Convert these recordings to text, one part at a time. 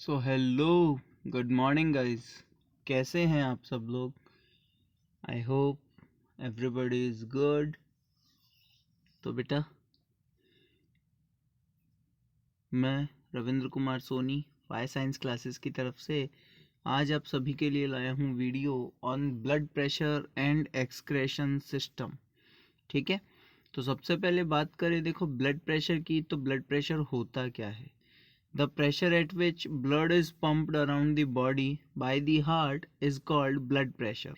सो hello, good morning guys. कैसे हैं आप सब लोग? I hope everybody is good. तो बेटा, मैं Ravindra Kumar Soni Y science classes की तरफ से आज आप सभी के लिए लाया हूँ video on blood pressure and excretion system. ठीक है, तो सबसे पहले बात करें देखो ब्लड प्रेशर की। तो ब्लड प्रेशर होता क्या है? The pressure at which blood is pumped around the body by the heart is called blood pressure।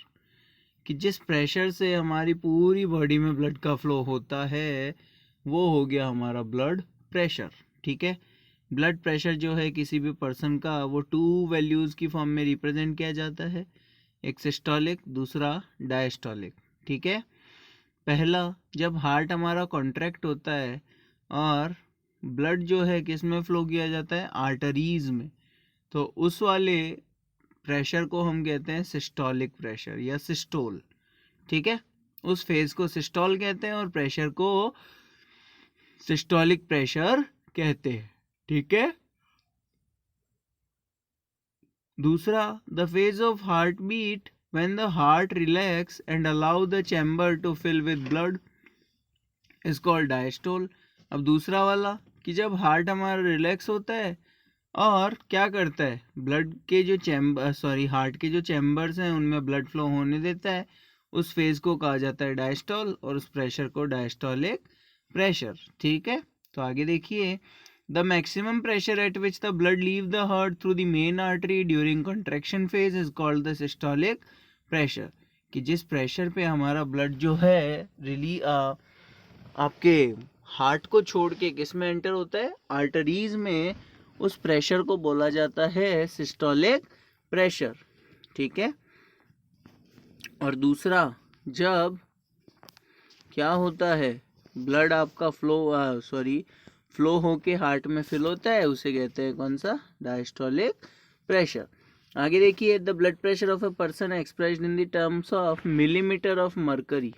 कि जिस प्रेशर से हमारी पूरी बॉडी में ब्लड का फ्लो होता है वो हो गया हमारा ब्लड प्रेशर। ठीक है, ब्लड प्रेशर जो है किसी भी पर्सन का वो 2 वैल्यूज़ की फॉर्म में रिप्रेजेंट किया जाता है, एक सिस्टोलिक, दूसरा डायस्टोलिक। ठीक है, पहला जब हार्ट हमारा कॉन्ट्रैक्ट होता है और ब्लड जो है किस में फ्लो किया जाता है, आर्टरीज में, तो उस वाले प्रेशर को हम कहते हैं सिस्टोलिक प्रेशर या सिस्टोल। ठीक है, उस फेज को सिस्टोल कहते हैं और प्रेशर को सिस्टोलिक प्रेशर कहते हैं। ठीक है, दूसरा the phase of heart beat when the heart relax and allow the chamber to fill with blood is called diastole. अब दूसरा वाला कि जब हार्ट हमारा रिलैक्स होता है और क्या करता है, ब्लड के जो हार्ट के जो चैम्बर्स हैं उनमें ब्लड फ्लो होने देता है, उस फेज को कहा जाता है डायस्टोल और उस प्रेशर को डायस्टोलिक प्रेशर। ठीक है, तो आगे देखिए, the maximum pressure at which the blood leave the heart through the main artery during contraction phase is called the systolic pressure. कि जिस प्रेशर पे हमारा ब्लड जो है आपके हार्ट को छोड़ के किस में एंटर होता है, आर्टरीज में, उस प्रेशर को बोला जाता है सिस्टोलिक प्रेशर। ठीक है, और दूसरा जब क्या होता है, ब्लड आपका फ्लो होके हार्ट में फिल होता है, उसे कहते हैं कौन सा, डायस्टोलिक प्रेशर। आगे देखिए, the blood pressure of a person expressed in the terms of millimetre of mercury.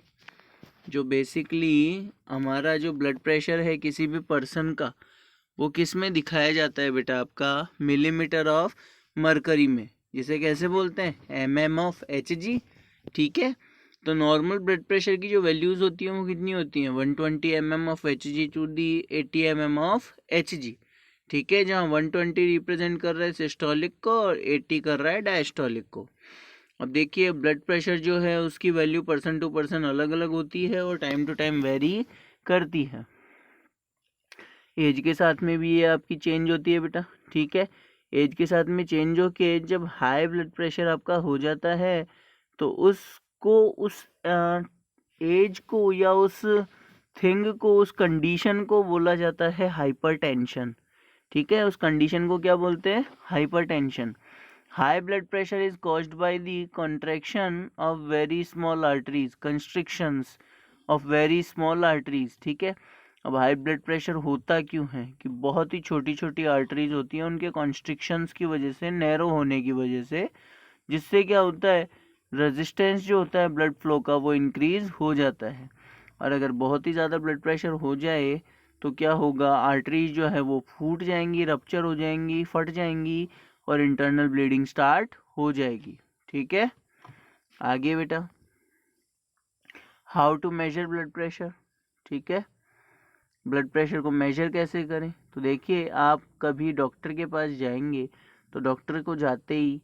जो बेसिकली हमारा जो ब्लड प्रेशर है किसी भी पर्सन का, वो किस में दिखाया जाता है बेटा, आपका मिलीमीटर ऑफ मरकरी में, जिसे कैसे बोलते हैं, mm ऑफ Hg। ठीक है, तो नॉर्मल ब्लड प्रेशर की जो वैल्यूज़ होती हैं वो कितनी होती हैं, 120 mm of Hg to the 80 mm of Hg। ठीक है, जहाँ 120 रिप्रेजेंट कर रहा है सिस्टोलिक को और 80 कर रहा है डायस्टोलिक को। अब देखिए, ब्लड प्रेशर जो है उसकी वैल्यू पर्सन टू पर्सन अलग अलग होती है और टाइम टू टाइम वेरी करती है। एज के साथ में भी ये आपकी चेंज होती है बेटा। ठीक है, एज के साथ में चेंज होके जब हाई ब्लड प्रेशर आपका हो जाता है तो उसको उस एज को या उस थिंग को, उस कंडीशन को बोला जाता है हाइपरटेंशन। ठीक है, उस कंडीशन को क्या बोलते हैं, hypertension. High blood pressure is caused by the contraction of very small arteries, constrictions of very small arteries. ठीक है, अब हाई ब्लड प्रेशर होता क्यों है कि बहुत ही छोटी छोटी आर्टरीज होती हैं, उनके कॉन्स्ट्रिक्शंस की वजह से, नैरो होने की वजह से, जिससे क्या होता है, रेजिस्टेंस जो होता है ब्लड फ्लो का वो इंक्रीज हो जाता है। और अगर बहुत ही ज़्यादा ब्लड प्रेशर हो जाए तो क्या होगा, आर्टरीज जो है वो फूट जाएंगी, रप्चर हो जाएंगी, फट जाएंगी और इंटरनल ब्लीडिंग स्टार्ट हो जाएगी। ठीक है, आगे बेटा, how to measure blood pressure. ठीक है, ब्लड प्रेशर को मेजर कैसे करें, तो देखिए, आप कभी डॉक्टर के पास जाएंगे तो डॉक्टर को जाते ही,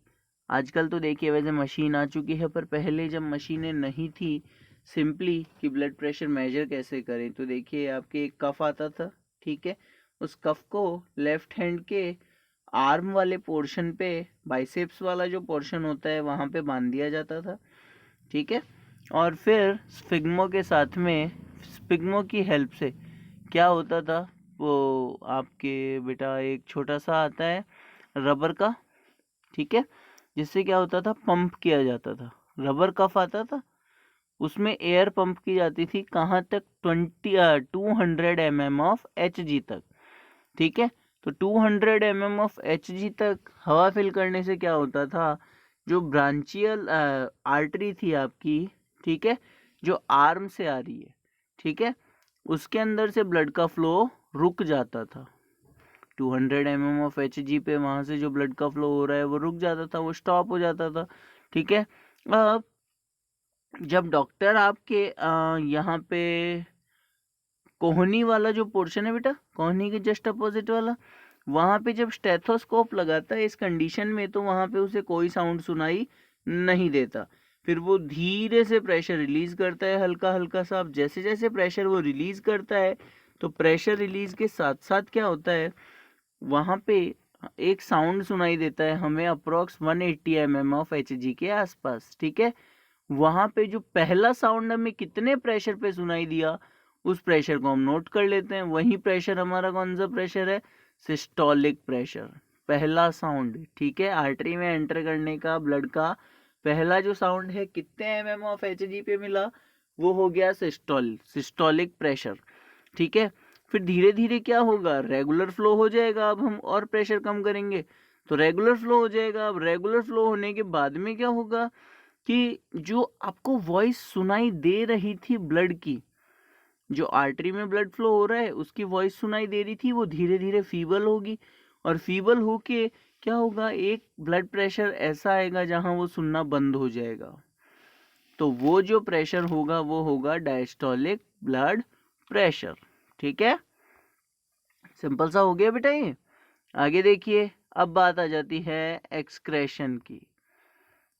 आजकल तो देखिए वैसे मशीन आ चुकी है, पर पहले जब मशीनें नहीं थी, सिंपली कि ब्लड प्रेशर मेजर कैसे करें, तो देखिए आपके एक कफ आता था। ठीक है, उस कफ को लेफ्ट हैंड के आर्म वाले पोर्शन पे, बाइसेप्स वाला जो पोर्शन होता है वहाँ पे बांध दिया जाता था। ठीक है, और फिर स्पिग्मो के साथ में, स्पिग्मो की हेल्प से क्या होता था, वो आपके बेटा एक छोटा सा आता है रबर का, ठीक है, जिससे क्या होता था, पंप किया जाता था, रबर कफ आता था, उसमें एयर पंप की जाती थी, कहाँ तक, 200 mm ऑफ Hg तक। ठीक है, तो 200 mm ऑफ Hg तक हवा फिल करने से क्या होता था, जो ब्रांचियल आर्टरी थी आपकी, ठीक है, जो आर्म से आ रही है, ठीक है, उसके अंदर से ब्लड का फ्लो रुक जाता था। 200 mm ऑफ Hg पे वहाँ से जो ब्लड का फ्लो हो रहा है वो रुक जाता था, वो स्टॉप हो जाता था। ठीक है, अब जब डॉक्टर आपके यहाँ पे कोहनी वाला जो पोर्शन है बेटा, कोहनी के जस्ट अपोजिट वाला, वहाँ पे जब स्टेथोस्कोप लगाता है इस कंडीशन में, तो वहाँ पे उसे कोई साउंड सुनाई नहीं देता। फिर वो धीरे से प्रेशर रिलीज करता है हल्का हल्का सा। अब जैसे जैसे प्रेशर वो रिलीज करता है, तो प्रेशर रिलीज के साथ साथ क्या होता है, वहाँ पे एक साउंड सुनाई देता है हमें अप्रोक्स 180 mm ऑफ Hg के आसपास। ठीक है, वहाँ पे जो पहला साउंड हमें कितने प्रेशर पे सुनाई दिया, उस प्रेशर को हम नोट कर लेते हैं। वही प्रेशर हमारा कौन सा प्रेशर है, सिस्टोलिक प्रेशर, पहला साउंड। ठीक है, आर्टरी में एंटर करने का ब्लड का पहला जो साउंड है कितने mm ऑफ Hg पे मिला, वो हो गया सिस्टोलिक प्रेशर। ठीक है, फिर धीरे धीरे क्या होगा, रेगुलर फ्लो हो जाएगा। अब हम और प्रेशर कम करेंगे तो रेगुलर फ्लो हो जाएगा। अब रेगुलर फ्लो होने के बाद में क्या होगा कि जो आपको वॉइस सुनाई दे रही थी ब्लड की, जो आर्टरी में ब्लड फ्लो हो रहा है उसकी वॉइस सुनाई दे रही थी, वो धीरे धीरे फीबल होगी। और फीबल होके क्या होगा, एक ब्लड प्रेशर ऐसा आएगा जहां वो सुनना बंद हो जाएगा। तो वो जो प्रेशर होगा वो होगा डायस्टोलिक ब्लड प्रेशर। ठीक है, सिंपल सा हो गया बेटा ये। आगे देखिए, अब बात आ जाती है एक्सक्रेशन की।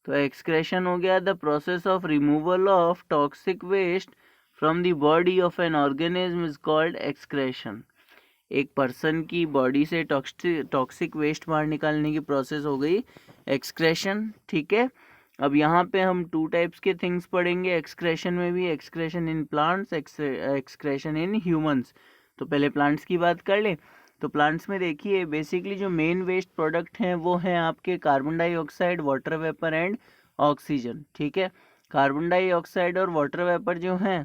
तो एक्सक्रेशन हो गया the process of removal of toxic waste from the body of an organism is called excretion. एक पर्सन की बॉडी से टॉक्सिक वेस्ट बाहर निकालने की प्रोसेस हो गई एक्सक्रेशन। ठीक है, अब यहाँ पे हम 2 टाइप्स के थिंग्स पढ़ेंगे एक्सक्रेशन में भी, excretion in plants, excretion in humans. तो पहले प्लांट्स की बात कर लें। तो प्लांट्स में देखिए बेसिकली जो मेन वेस्ट प्रोडक्ट हैं वो हैं आपके carbon dioxide, water vapour and oxygen. ठीक है, कार्बन डाइऑक्साइड और वाटर वेपर जो हैं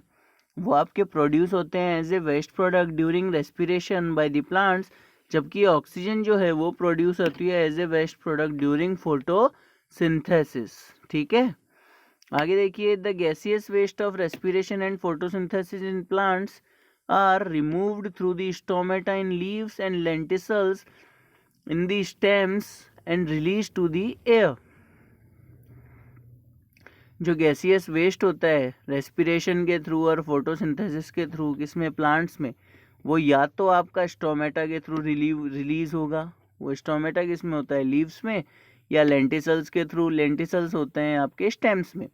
वो आपके प्रोड्यूस होते हैं as a waste product during respiration by the plants, जबकि ऑक्सीजन जो है वो प्रोड्यूस होती है as a waste product during photosynthesis. ठीक है, आगे देखिए the gaseous waste of respiration and photosynthesis in plants are removed through the stomata in leaves and lenticels in the stems and released to the air. जो gaseous waste होता है respiration के through और photosynthesis के through किसमें, plants में, वो या तो आपका स्टोमेटा के थ्रू रिलीज होगा। वो स्टोमेटा किस में होता है, लीव्स में, या लेंटिसल्स के थ्रू, लेंटिसल्स होते हैं आपके स्टेम्स में।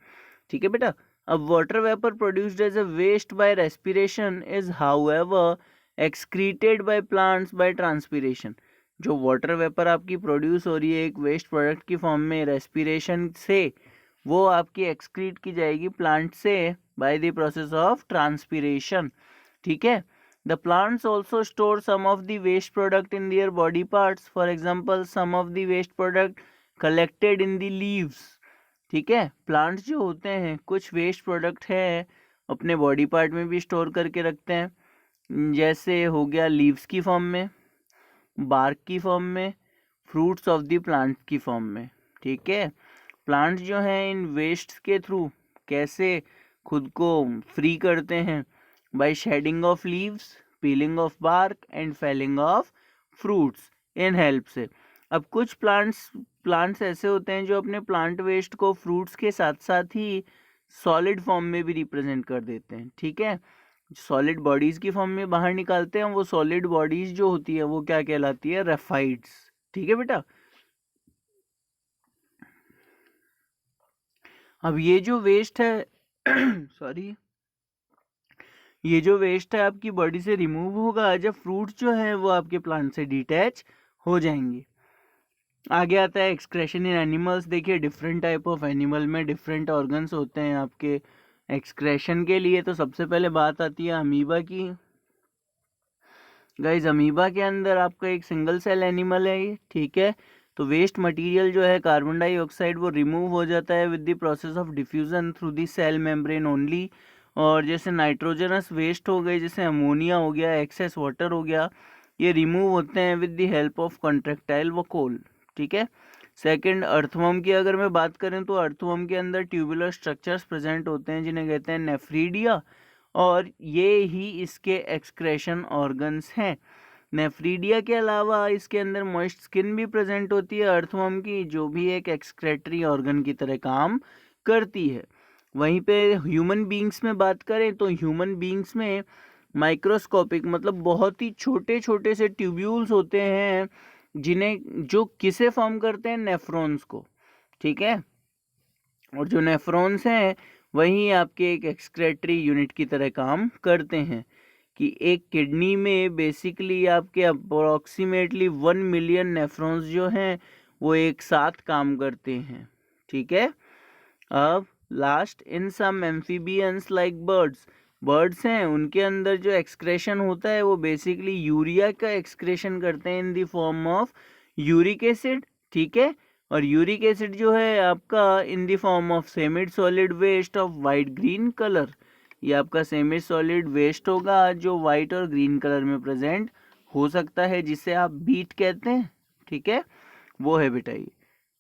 ठीक है बेटा, अब water vapour produced as a waste by respiration is however excreted by plants by transpiration. जो वाटर वेपर आपकी प्रोड्यूस हो रही है एक वेस्ट प्रोडक्ट की फॉर्म में रेस्पिरेशन से, वो आपकी एक्सक्रीट की जाएगी प्लांट से by the process of transpiration. ठीक है, the plants also store some of the waste product in their body parts, for example some of the waste product collected in the leaves. ठीक है, plants जो होते हैं कुछ waste product है अपने बॉडी पार्ट में भी स्टोर करके रखते हैं, जैसे हो गया लीव्स की फॉर्म में, बार्क की फॉर्म में, फ्रूट्स ऑफ द प्लांट की फॉर्म में। ठीक है, प्लांट्स जो हैं इन वेस्ट के थ्रू कैसे खुद को फ्री करते हैं, by shedding of leaves, peeling of bark and falling of fruits इन हेल्प से। अब कुछ प्लांट्स ऐसे होते हैं जो अपने प्लांट वेस्ट को फ्रूट्स के साथ साथ ही सॉलिड फॉर्म में भी रिप्रेजेंट कर देते हैं। ठीक है, सॉलिड बॉडीज की फॉर्म में बाहर निकालते हैं, वो सॉलिड बॉडीज जो होती है वो क्या कहलाती है, रेफाइड्स। ठीक है बेटा, अब ये जो वेस्ट है सॉरी, ये जो वेस्ट है आपकी बॉडी से रिमूव होगा जब फ्रूट्स जो है वो आपके प्लांट से डिटैच हो जाएंगे। आगे आता है एक्सक्रेशन इन एनिमल्स। देखिए डिफरेंट टाइप ऑफ एनिमल में डिफरेंट ऑर्गन्स होते हैं आपके एक्सक्रेशन के लिए। तो सबसे पहले बात आती है अमीबा की। गाइस अमीबा के अंदर आपका एक सिंगल सेल एनिमल है ये। ठीक है, तो वेस्ट मटेरियल जो है कार्बन डाइऑक्साइड वो रिमूव हो जाता है with the process of diffusion through the cell membrane only. और जैसे नाइट्रोजनस वेस्ट हो गए, जैसे अमोनिया हो गया, एक्सेस वाटर हो गया, ये रिमूव होते हैं with the help of contractile vacuole. ठीक है, सेकंड अर्थवर्म की अगर मैं बात करें तो अर्थवर्म के अंदर ट्यूबुलर स्ट्रक्चर्स प्रेजेंट होते हैं जिन्हें कहते हैं नेफ्रीडिया, और ये ही इसके एक्सक्रेशन ऑर्गन्स हैं। नेफ्रीडिया के अलावा इसके अंदर मॉइस्ट स्किन भी प्रेजेंट होती है अर्थवर्म की, जो भी एक एक्सक्रेटरी ऑर्गन की तरह काम करती है। वहीं पे ह्यूमन बींग्स में बात करें तो ह्यूमन बींग्स में माइक्रोस्कोपिक मतलब बहुत ही छोटे छोटे से ट्यूब्यूल्स होते हैं जिन्हें जो किसे फॉर्म करते हैं, नेफ्रॉन्स को, ठीक है। और जो नेफ्रॉन्स हैं वही आपके एक एक्सक्रेटरी यूनिट की तरह काम करते हैं कि एक किडनी में बेसिकली आपके अप्रोक्सीमेटली 1 मिलियन नेफ्रॉन्स जो हैं वो एक साथ काम करते हैं, ठीक है। अब लास्ट, इन सम एम्फीबियंस लाइक बर्ड्स हैं, उनके अंदर जो एक्सक्रेशन होता है वो बेसिकली यूरिया का एक्सक्रेशन करते हैं in the form of uric acid, ठीक है। और यूरिक एसिड जो है आपका in the form of semi solid waste of white green colour, ये आपका सेमी सॉलिड वेस्ट होगा जो वाइट और ग्रीन कलर में प्रेजेंट हो सकता है, जिसे आप बीट कहते हैं, ठीक है, वो है बेटा ये।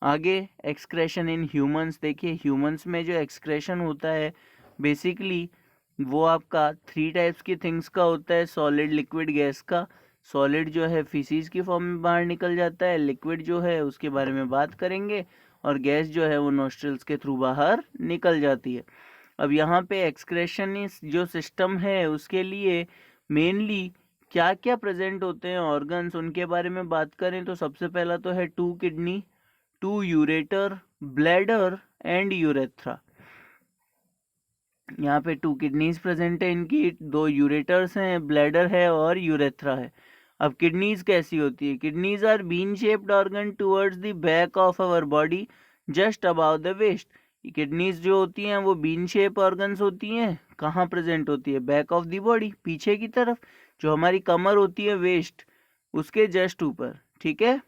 आगे एक्सक्रेशन इन ह्यूमंस, देखिए ह्यूमंस में जो एक्सक्रेशन होता है बेसिकली वो आपका 3 टाइप्स की थिंग्स का होता है, सॉलिड, लिक्विड, गैस का। सॉलिड जो है फिसीज की फॉर्म में बाहर निकल जाता है, लिक्विड जो है उसके बारे में बात करेंगे, और गैस जो है वो नोस्ट्रल्स के थ्रू बाहर निकल जाती है। अब यहाँ पे एक्सक्रेशन जो सिस्टम है उसके लिए मेनली क्या क्या प्रेजेंट होते हैं ऑर्गन्स, उनके बारे में बात करें तो सबसे पहला तो है 2 kidney, 2 ureter, bladder and urethra. यहाँ पे 2 किडनीज प्रेजेंट है इनकी, 2 यूरेटर्स हैं, ब्लैडर है और यूरेथ्रा है। अब किडनीज कैसी होती है? Kidneys are bean shaped organ towards the back of our body just about the waist. Kidneys जो होती हैं वो बीन शेप ऑर्गन्स होती हैं, कहाँ प्रेजेंट होती है? बैक ऑफ द बॉडी, पीछे की तरफ, जो हमारी कमर होती है वेस्ट उसके जस्ट ऊपर, ठीक है।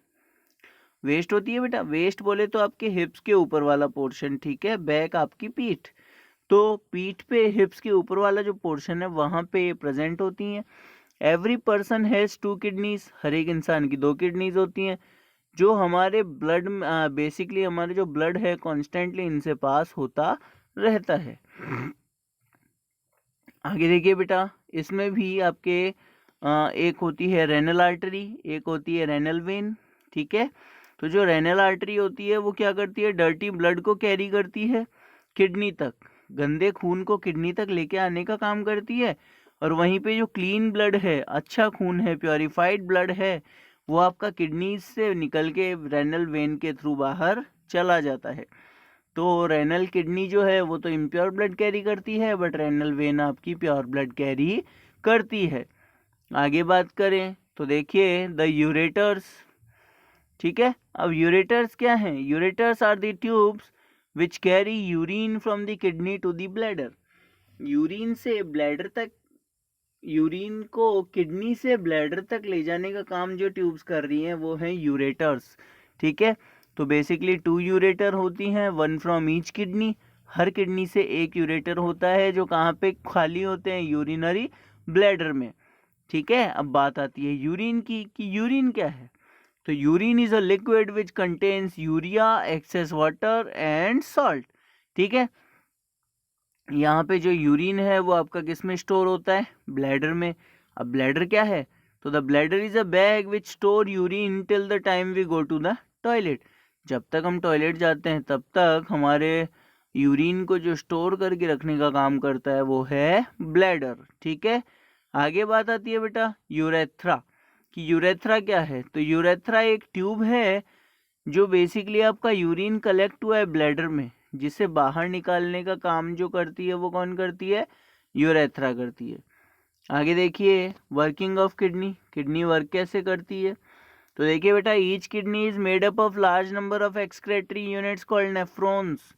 वेस्ट होती है बेटा, वेस्ट बोले तो आपके हिप्स के ऊपर वाला पोर्शन, ठीक है। बैक आपकी पीठ, तो पीठ पे हिप्स के ऊपर वाला जो पोर्शन है वहाँ पे प्रेजेंट होती हैं। एवरी पर्सन हैज़ 2 किडनीज, हर एक इंसान की 2 किडनीज होती हैं, जो हमारे ब्लड बेसिकली हमारे जो ब्लड है कॉन्स्टेंटली इनसे पास होता रहता है। आगे देखिए बेटा, इसमें भी आपके एक होती है रेनल आर्टरी, एक होती है रेनल वेन, ठीक है। तो जो रेनल आर्टरी होती है वो क्या करती है? डर्टी ब्लड को कैरी करती है किडनी तक, गंदे खून को किडनी तक लेके आने का काम करती है। और वहीं पे जो क्लीन ब्लड है, अच्छा खून है, प्योरीफाइड ब्लड है, वो आपका किडनी से निकल के रेनल वेन के थ्रू बाहर चला जाता है। तो रेनल किडनी जो है वो तो इम्प्योर ब्लड कैरी करती है, बट रेनल वेन आपकी प्योर ब्लड कैरी करती है। आगे बात करें तो देखिए द यूरेटर्स, ठीक है। अब यूरेटर्स क्या हैं? Ureters are the tubes which carry urine from the kidney to the bladder. Urine से ब्लैडर तक, यूरिन को किडनी से ब्लैडर तक ले जाने का काम जो ट्यूब्स कर रही हैं वो हैं यूरेटर्स, ठीक है। तो बेसिकली 2 यूरेटर होती हैं, 1 from each kidney, her kidney से एक यूरेटर होता है जो कहाँ पे खाली होते हैं? यूरिनरी ब्लैडर में, ठीक है। अब बात आती है यूरिन की कि यूरिन क्या है? तो urine is a liquid which contains urea, excess water and salt, ठीक है। यहाँ पे जो यूरिन है वो आपका किस में स्टोर होता है? ब्लैडर में। अब ब्लैडर क्या है? तो the bladder is a bag which store urine till the time we go to the toilet. जब तक हम टॉयलेट जाते हैं तब तक हमारे यूरिन को जो स्टोर करके रखने का काम करता है वो है ब्लैडर, ठीक है। आगे बात आती है बेटा यूरेथ्रा, कि यूरेथ्रा क्या है? तो यूरेथ्रा एक ट्यूब है जो बेसिकली आपका यूरिन कलेक्ट हुआ है ब्लैडर में, जिसे बाहर निकालने का काम जो करती है वो कौन करती है? यूरेथ्रा करती है। आगे देखिए working of kidney, kidney work कैसे करती है? तो देखिए बेटा, each kidney is made up of large number of excretory units called nephrons.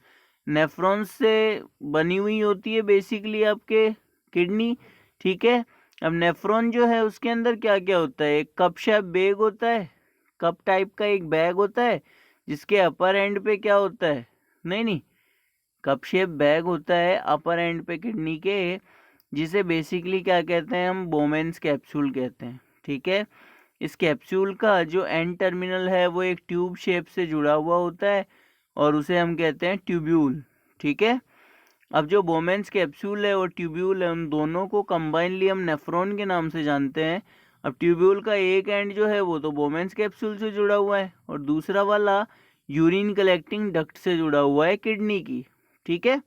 Nephrons से बनी हुई होती है बेसिकली आपके किडनी, ठीक है। अब नेफ्रॉन जो है उसके अंदर क्या क्या होता है? एक कप शेप बैग होता है, कप टाइप का एक बैग होता है जिसके अपर एंड पे क्या होता है? नहीं, कप शेप बैग होता है अपर एंड पे किडनी के, जिसे बेसिकली क्या कहते हैं? हम बोमेन्स कैप्सूल कहते हैं, ठीक है। इस कैप्सूल का जो एंड टर्मिनल है वो एक ट्यूब शेप से जुड़ा हुआ होता है और उसे हम कहते हैं ट्यूब्यूल, ठीक है। अब जो बोमेन्स कैप्सूल है और ट्यूब्यूल है, उन दोनों को कंबाइनली हम नेफ्रॉन के नाम से जानते हैं। अब ट्यूब्यूल का एक एंड जो है वो तो बोमेंस कैप्सूल से जुड़ा हुआ है और दूसरा वाला यूरिन कलेक्टिंग डक्ट से जुड़ा हुआ है किडनी की। ठीक है,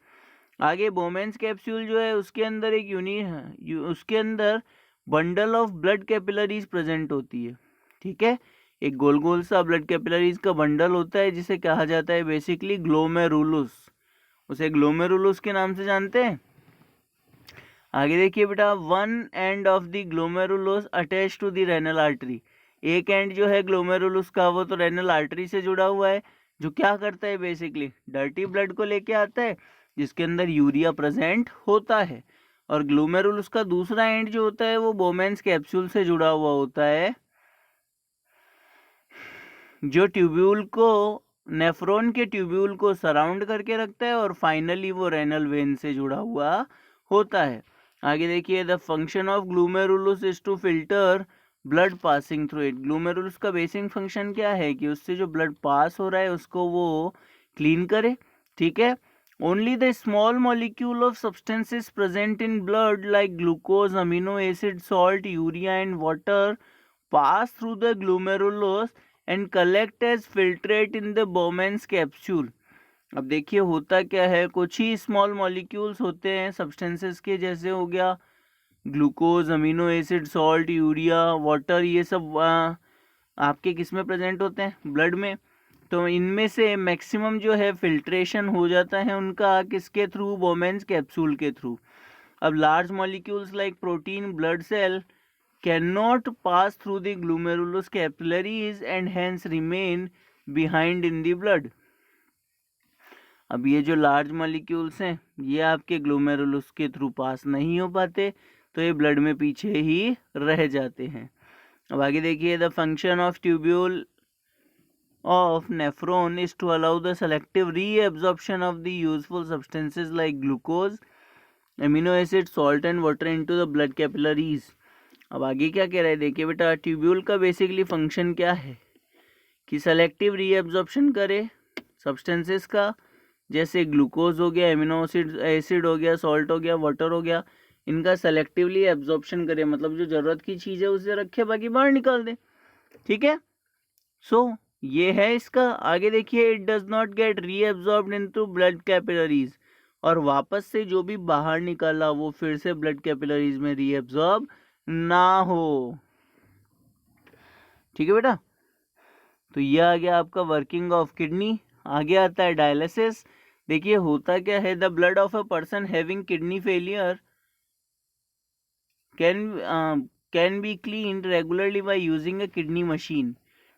आगे बोमेंस कैप्सूल जो है उसके अंदर उसके अंदर bundle of blood capillaries present होती है। ठीक है, एक गोल गोल सा ब्लड कैपिलरीज का बंडल होता है जिसे कहा जाता है बेसिकली ग्लोमेरुलस। उसे ग्लोमेरुलस के नाम से जानते हैं। आगे देखिए बेटा, one end of the glomerulus attach to the renal artery. एक एंड जो है ग्लोमेरुलस का वो तो रेनल आर्टरी से जुड़ा हुआ है, जो क्या करता है बेसिकली डर्टी ब्लड को लेके आता है जिसके अंदर यूरिया प्रेजेंट होता है। और ग्लोमेरुलस का दूसरा एंड जो होता है वो बोमेंस कैप्सूल से जुड़ा हुआ होता है, जो ट्यूब्यूल को नेफ्रॉन के ट्यूब्यूल को सराउंड करके रखता है और फाइनली वो रेनल वेन से जुड़ा हुआ होता है। आगे देखिए, the function of glomerulus is to filter blood passing through it. Glomerulus का बेसिक फंक्शन क्या है कि उससे जो ब्लड पास हो रहा है उसको वो क्लीन करे। ठीक है, only the small molecule of substances present in blood like glucose, amino acid, salt, urea and water pass through the glomerulus and collect as filtrate in the Bowman's capsule. अब देखिए होता क्या है, कुछ ही स्मॉल मॉलिक्यूल्स होते हैं substances के, जैसे हो गया glucose, amino acid, salt, urea, water, ये सब आपके किस में प्रेजेंट होते हैं, ब्लड में। तो इनमें से मैक्सिमम जो है फिल्ट्रेशन हो जाता है उनका किसके थ्रू, बोमेंस कैप्सूल के थ्रू। अब large molecules like protein, blood cell cannot pass through the glomerulus capillaries and hence remain behind in the blood। अब ये जो लार्ज मॉलिक्यूल्स हैं ये आपके ग्लोमेरुलस के थ्रू पास नहीं हो पाते, तो ये ब्लड में पीछे ही रह जाते हैं। अब आगे देखिए, the function of tubule of nephron is to allow the selective reabsorption of the useful substances like glucose, amino acid, salt and water into the blood capillaries। अब आगे क्या कह रहा है, देखिए बेटा, ट्यूब्यूल का बेसिकली फंक्शन क्या है कि सेलेक्टिव रीएब्जॉर्प्शन करे सब्सटेंसेस का, जैसे ग्लूकोज हो गया, एमिनो एसिड हो गया, सॉल्ट हो गया, वाटर हो गया, इनका सेलेक्टिवली एब्जॉर्प्शन करे, मतलब जो ज़रूरत की चीज़ है उसे रखे बाकी बाहर निकाल दे। ठीक है, सो ये है इसका। आगे देखिए, it does not gate reabsorbed into blood capillaries, और वापस से जो भी बाहर निकाला वो फिर से ब्लड कैपिलरीज में रीएब्जॉर्ब ना हो। ठीक है बेटा, तो ये आ गया आपका वर्किंग ऑफ किडनी। आगे आता है डायलिसिस। देखिए होता क्या है, the blood of a person having kidney failure can be cleaned regularly by using a kidney machine.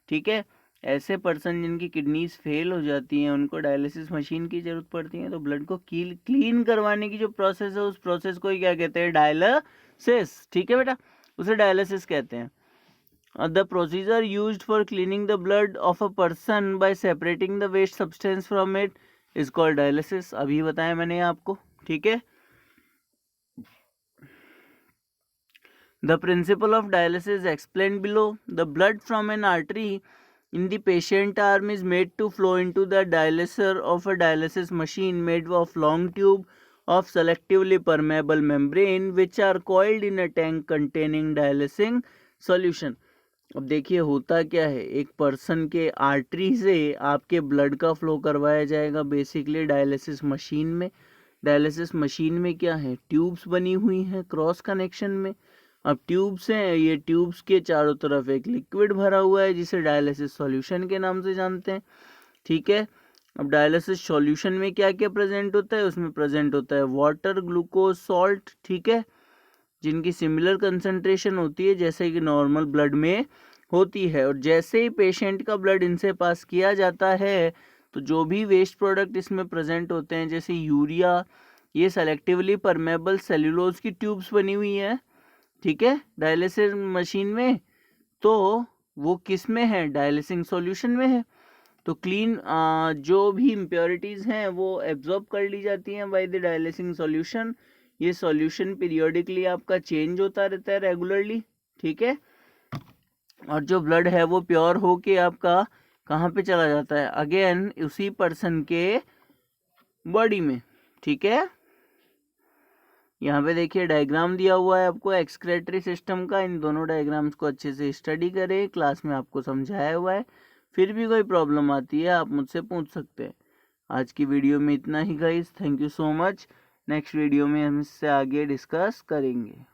ठीक है, ऐसे पर्सन जिनकी किडनीज फेल हो जाती हैं उनको डायलिसिस मशीन की जरूरत पड़ती है, तो ब्लड को क्लीन करवाने की जो प्रोसेस है उस प्रोसेस को ही क्या कहते हैं, डायलिसिस। ठीक है बेटा, उसे डायलिसिस कहते हैं। The procedure used for cleaning the blood of a person by separating the waste substance from it is called dialysis। अभी बताया मैंने आपको। ठीक है, the principle of dialysis explained below। The blood from an artery in the patient arm is made to flow into the dialyser of a dialysis machine made of long tube of selectively permeable membrane which are coiled in a tank containing dialysing solution। अब देखिए होता क्या है, एक person के artery से आपके blood का फ्लो करवाया जाएगा बेसिकली डायलिसिस मशीन में। डायलिसिस मशीन में क्या है, ट्यूब्स बनी हुई हैं क्रॉस कनेक्शन में। अब ट्यूब्स हैं, ये ट्यूब्स के चारों तरफ एक लिक्विड भरा हुआ है जिसे डायलिसिस सॉल्यूशन के नाम से जानते हैं। ठीक है, अब डायलिसिस सॉल्यूशन में क्या क्या प्रेजेंट होता है, उसमें प्रेजेंट होता है वाटर, ग्लूकोज, सॉल्ट। ठीक है, जिनकी सिमिलर कंसंट्रेशन होती है जैसे कि नॉर्मल ब्लड में होती है। और जैसे ही पेशेंट का ब्लड इनसे पास किया जाता है तो जो भी वेस्ट प्रोडक्ट इसमें प्रेजेंट होते हैं जैसे यूरिया, ये सेलेक्टिवली परमेबल सेल्यूलोज की ट्यूब्स बनी हुई है। ठीक है, डायलिसिस मशीन में, तो वो किस में है, डायलिसिंग सॉल्यूशन में है। तो क्लीन जो भी इम्प्योरिटीज़ हैं वो एब्जॉर्ब कर ली जाती हैं बाय द डायलिसिंग सॉल्यूशन। ये सॉल्यूशन पीरियोडिकली आपका चेंज होता रहता है रेगुलरली। ठीक है, और जो ब्लड है वो प्योर हो के आपका कहाँ पे चला जाता है, अगेन उसी पर्सन के बॉडी में। ठीक है, यहाँ पे देखिए डायग्राम दिया हुआ है आपको एक्सक्रेटरी सिस्टम का। इन दोनों डायग्राम्स को अच्छे से स्टडी करें, क्लास में आपको समझाया हुआ है। फिर भी कोई प्रॉब्लम आती है आप मुझसे पूछ सकते हैं। आज की वीडियो में इतना ही guys, thank you so much. Next video में हम इससे आगे डिस्कस करेंगे।